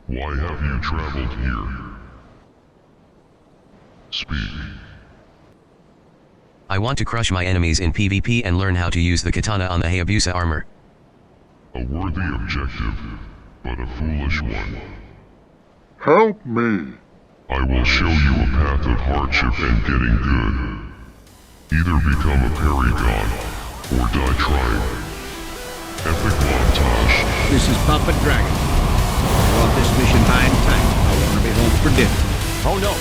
Why have you traveled here? Speak. I want to crush my enemies in PvP and learn how to use the katana on the Hayabusa armor. A worthy objective, but a foolish one. Help me! I will show you a path of hardship and getting good. Either become a paragon, or die trying. Epic montage. This is Puppet Dragon. I want this mission high and tight. I want to be home for dinner. Oh no!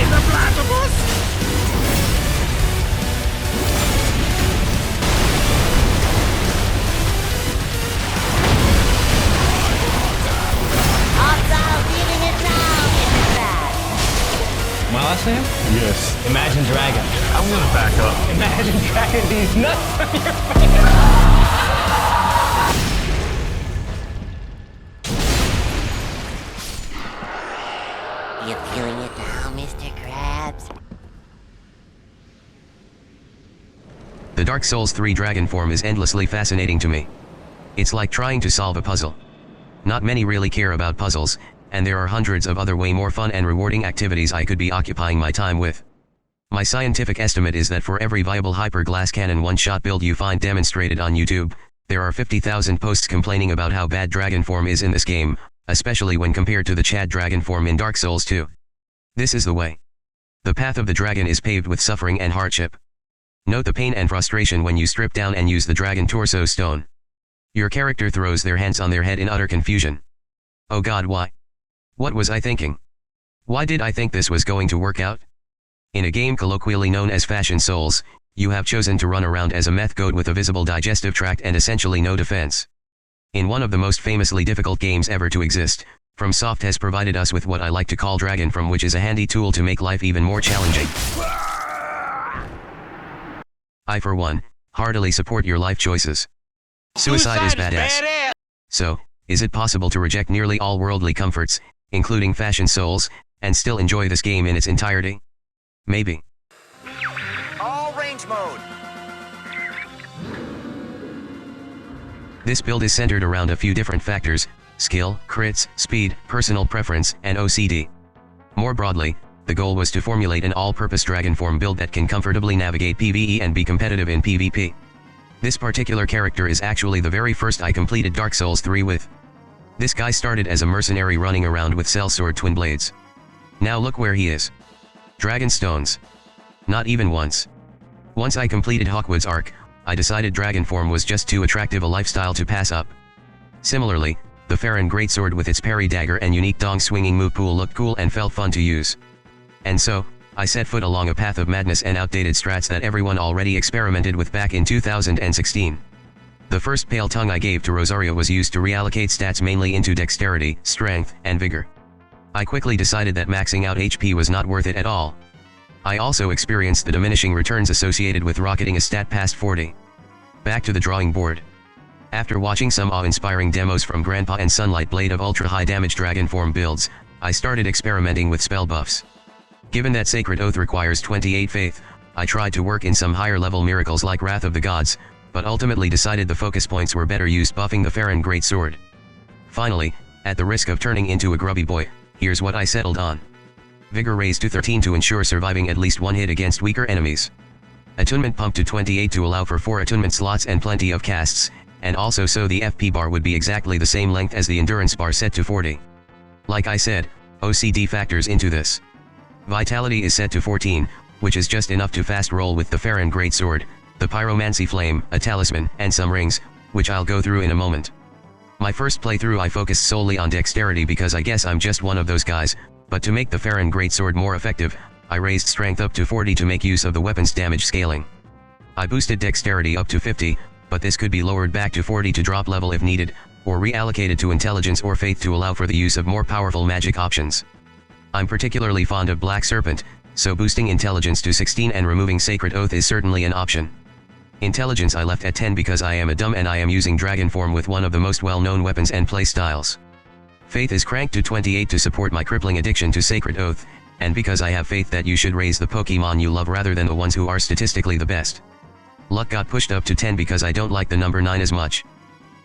The platypus! My last name? Yes. Imagine Dragon. I'm gonna back up. Imagine Dragon these nuts from your face. You feeling it now, Mr. Krabs? The Dark Souls 3 Dragonform is endlessly fascinating to me. It's like trying to solve a puzzle. Not many really care about puzzles, and there are hundreds of other way more fun and rewarding activities I could be occupying my time with. My scientific estimate is that for every viable hyper glass cannon one-shot build you find demonstrated on YouTube, there are 50,000 posts complaining about how bad Dragonform is in this game, especially when compared to the Chad Dragonform in Dark Souls 2. This is the way. The path of the dragon is paved with suffering and hardship. Note the pain and frustration when you strip down and use the dragon torso stone. Your character throws their hands on their head in utter confusion. Oh god, why? What was I thinking? Why did I think this was going to work out? In a game colloquially known as Fashion Souls, you have chosen to run around as a meth goat with a visible digestive tract and essentially no defense. In one of the most famously difficult games ever to exist, FromSoft has provided us with what I like to call Dragonform, which is a handy tool to make life even more challenging. I for one, heartily support your life choices. Suicide is badass. So, is it possible to reject nearly all worldly comforts, including Fashion Souls, and still enjoy this game in its entirety? Maybe. All range mode. This build is centered around a few different factors: skill, crits, speed, personal preference, and OCD. More broadly, the goal was to formulate an all-purpose Dragonform build that can comfortably navigate PvE and be competitive in PvP. This particular character is actually the very first I completed Dark Souls 3 with. This guy started as a mercenary running around with Sellsword twin blades. Now look where he is. Dragon stones. Not even once. Once I completed Hawkwood's arc, I decided Dragonform was just too attractive a lifestyle to pass up. Similarly, the Farron Greatsword with its parry dagger and unique dong swinging move pool looked cool and felt fun to use. And so, I set foot along a path of madness and outdated strats that everyone already experimented with back in 2016. The first pale tongue I gave to Rosario was used to reallocate stats mainly into dexterity, strength, and vigor. I quickly decided that maxing out HP was not worth it at all. I also experienced the diminishing returns associated with rocketing a stat past 40. Back to the drawing board. After watching some awe-inspiring demos from Grandpa and Sunlight Blade of ultra-high damage Dragonform builds, I started experimenting with spell buffs. Given that Sacred Oath requires 28 faith, I tried to work in some higher level miracles like Wrath of the Gods, but ultimately decided the focus points were better used buffing the Farron Greatsword. Finally, at the risk of turning into a grubby boy, here's what I settled on. Vigor raised to 13 to ensure surviving at least one hit against weaker enemies. Attunement pumped to 28 to allow for 4 attunement slots and plenty of casts, and also so the FP bar would be exactly the same length as the endurance bar set to 40. Like I said, OCD factors into this. Vitality is set to 14, which is just enough to fast roll with the Farron Greatsword, the Pyromancy Flame, a talisman, and some rings, which I'll go through in a moment. My first playthrough I focused solely on dexterity because I guess I'm just one of those guys, but to make the Farron Greatsword more effective, I raised strength up to 40 to make use of the weapon's damage scaling. I boosted dexterity up to 50, but this could be lowered back to 40 to drop level if needed, or reallocated to intelligence or faith to allow for the use of more powerful magic options. I'm particularly fond of Black Serpent, so boosting intelligence to 16 and removing Sacred Oath is certainly an option. Intelligence I left at 10 because I am a dumb and I am using Dragonform with one of the most well-known weapons and playstyles. Faith is cranked to 28 to support my crippling addiction to Sacred Oath, and because I have faith that you should raise the Pokemon you love rather than the ones who are statistically the best. Luck got pushed up to 10 because I don't like the number 9 as much.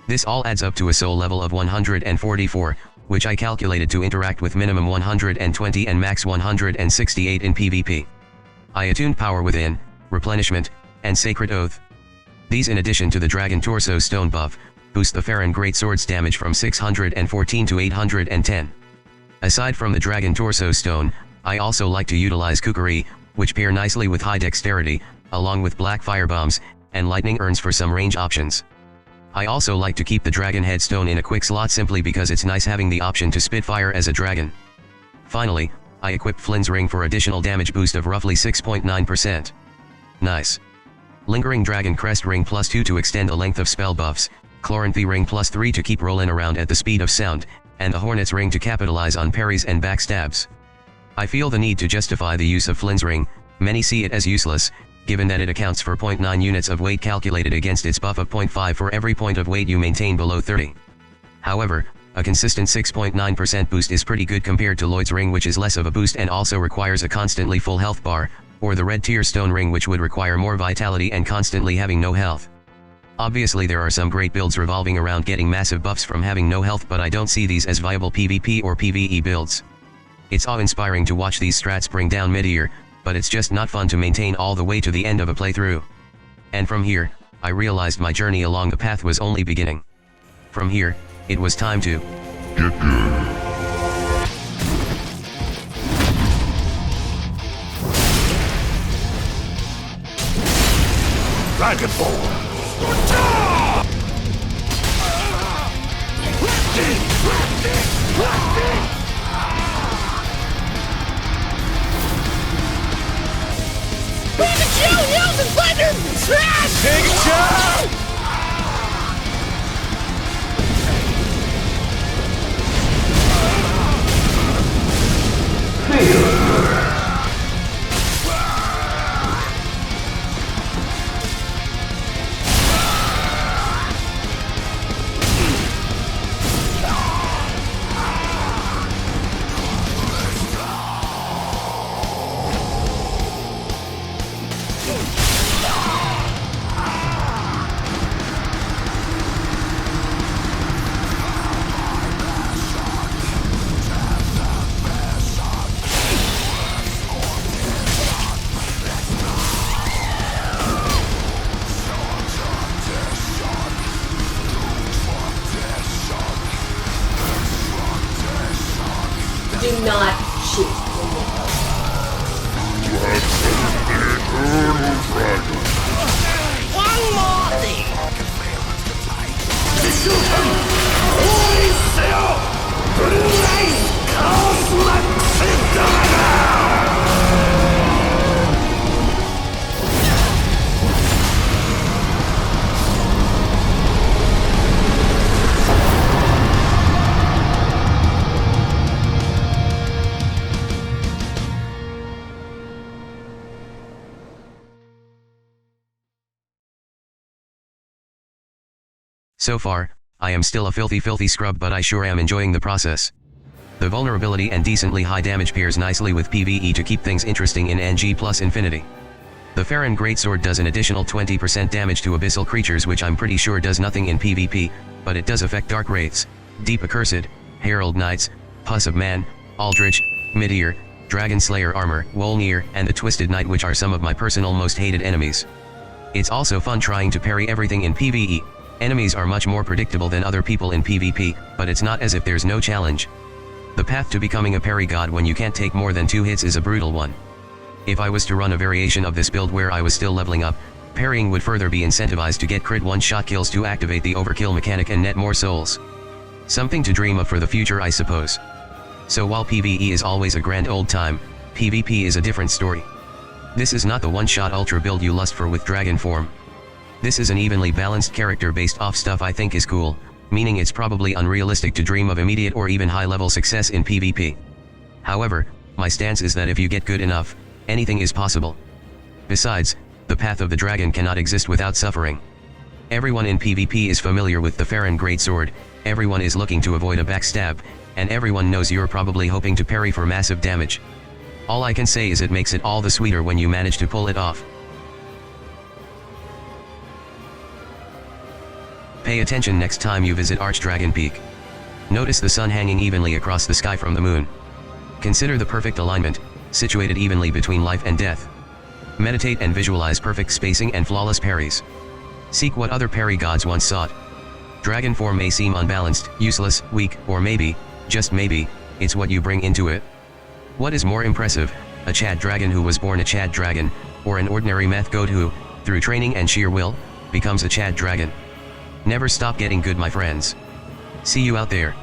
This all adds up to a soul level of 144, which I calculated to interact with minimum 120 and max 168 in PvP. I attuned Power Within, Replenishment, and Sacred Oath. These, in addition to the Dragon Torso Stone buff, boost the Farron Greatsword's damage from 614 to 810. Aside from the Dragon Torso Stone, I also like to utilize Kukuri, which pair nicely with high dexterity, along with black firebombs, and lightning urns for some range options. I also like to keep the Dragon Headstone in a quick slot simply because it's nice having the option to spit fire as a dragon. Finally, I equipped Flynn's Ring for additional damage boost of roughly 6.9%. Nice. Lingering Dragon Crest Ring +2 to extend the length of spell buffs, Chloranthy Ring +3 to keep rolling around at the speed of sound, and the Hornet's Ring to capitalize on parries and backstabs. I feel the need to justify the use of Flynn's Ring. Many see it as useless, given that it accounts for 0.9 units of weight calculated against its buff of 0.5 for every point of weight you maintain below 30. However, a consistent 6.9% boost is pretty good compared to Lloyd's Ring, which is less of a boost and also requires a constantly full health bar, or the Red Tier Stone Ring, which would require more vitality and constantly having no health. Obviously there are some great builds revolving around getting massive buffs from having no health, but I don't see these as viable PvP or PvE builds. It's awe-inspiring to watch these strats bring down Midir, but it's just not fun to maintain all the way to the end of a playthrough. And from here, I realized my journey along the path was only beginning. From here, it was time to Get good. Dragonform! Pikachu yells and thunder! Smash! Pikachu! Do not shoot. One more thing! So far, I am still a filthy scrub, but I sure am enjoying the process. The vulnerability and decently high damage pairs nicely with PvE to keep things interesting in NG plus Infinity. The Farron Greatsword does an additional 20% damage to abyssal creatures, which I'm pretty sure does nothing in PvP, but it does affect Dark Wraiths, Deep Accursed, Herald Knights, Pus of Man, Aldrich, Midir, Dragon Slayer Armor, Wolnir, and the Twisted Knight, which are some of my personal most hated enemies. It's also fun trying to parry everything in PvE. Enemies are much more predictable than other people in PvP, but it's not as if there's no challenge. The path to becoming a parry god when you can't take more than 2 hits is a brutal one. If I was to run a variation of this build where I was still leveling up, parrying would further be incentivized to get crit one-shot kills to activate the overkill mechanic and net more souls. Something to dream of for the future, I suppose. So while PvE is always a grand old time, PvP is a different story. This is not the one-shot ultra build you lust for with Dragonform. This is an evenly balanced character based off stuff I think is cool, meaning it's probably unrealistic to dream of immediate or even high-level success in PvP. However, my stance is that if you get good enough, anything is possible. Besides, the path of the dragon cannot exist without suffering. Everyone in PvP is familiar with the Farron Greatsword, everyone is looking to avoid a backstab, and everyone knows you're probably hoping to parry for massive damage. All I can say is it makes it all the sweeter when you manage to pull it off. Pay attention next time you visit Archdragon Peak. Notice the sun hanging evenly across the sky from the moon. Consider the perfect alignment, situated evenly between life and death. Meditate and visualize perfect spacing and flawless parries. Seek what other parry gods once sought. Dragon form may seem unbalanced, useless, weak, or maybe, just maybe, it's what you bring into it. What is more impressive, a Chad dragon who was born a Chad dragon, or an ordinary meth goat who, through training and sheer will, becomes a Chad dragon? Never stop getting good, my friends. See you out there.